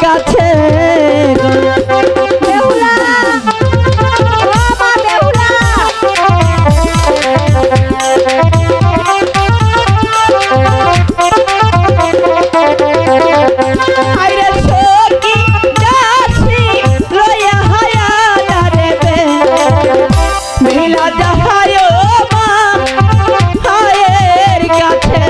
কাছে বেহুলা ও মা বেহুলা আইরে সখী যাচ্ছি লইয়া হায়া যাবে মিলা যাহায় মা হায়ের কাছে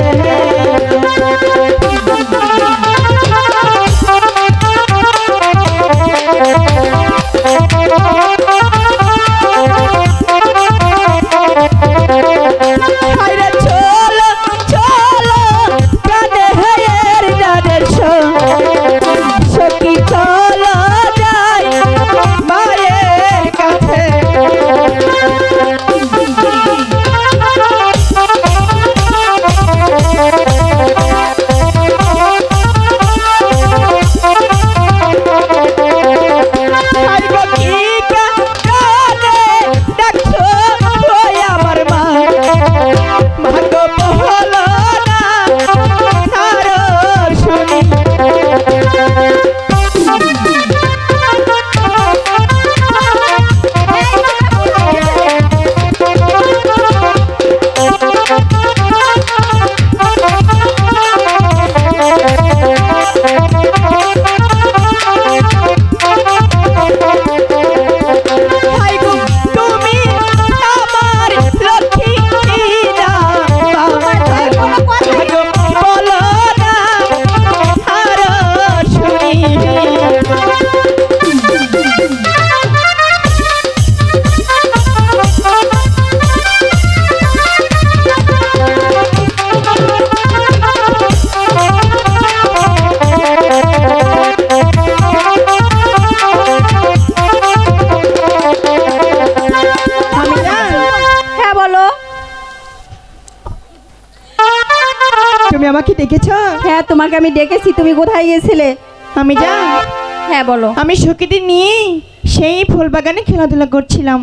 তুমি আমাকে ডেকেছো? হ্যাঁ তোমাকে আমি ডেকেছি, তুমি কোথায় গিয়েছিলে? আমি যা হ্যাঁ বলো। আমি সখীদের নিয়ে সেই ফুল বাগানে খেলাধুলা করছিলাম।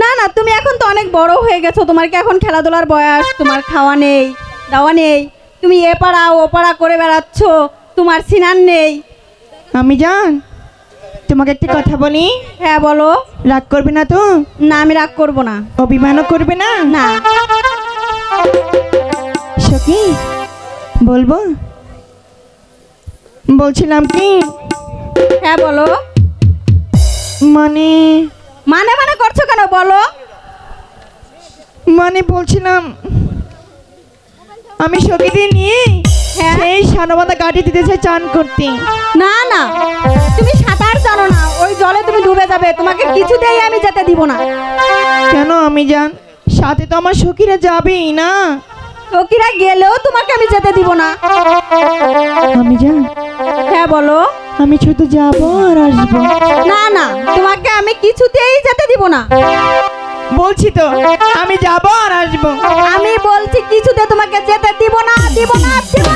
না না, তুমি এখন তো অনেক বড় হয়ে গেছো, তোমার কি এখন খেলাধুলার বয়স? তোমার খাওয়া নেই, দাওয়া নেই, তুমি এ পাড়া ও পাড়া করে বেড়াচ্ছ, তোমার সিনান নেই। আমি জান তোমাকে একটা কথা বলি। হ্যাঁ বলো। রাগ করবে না তো? না আমি রাগ করব না। অভিমানও করবে না? না। সখী বলবো? বলছিলাম কি। হ্যাঁ বলো। মানে মানে মানে করছো কেন বলো? মানে বলছিলাম আমি সখীদের নিয়ে সেই সানবান্ধা ঘাটে দিতে চাই চান করতে। না না, তুমি সাঁতার জানো না, ওই জলে তুমি ডুবে যাবে, তোমাকে কিছুতেই আমি যেতে দিব না। কেন আমি জান? সাথে তো আমার সখীরা যাবেই না। সখীরা গেলেও তোমাকে আমি যেতে দিব না। আমি জান। হ্যাঁ বলো। আমি শুধু যাবো আর আসবো। না না, তোমাকে আমি কিছুতেই যেতে দিব না। বলছি তো আমি যাবো আর আসবো। আমি বলছি কিছুতে তোমাকে যেতে দিব না, দিব না, দিব না।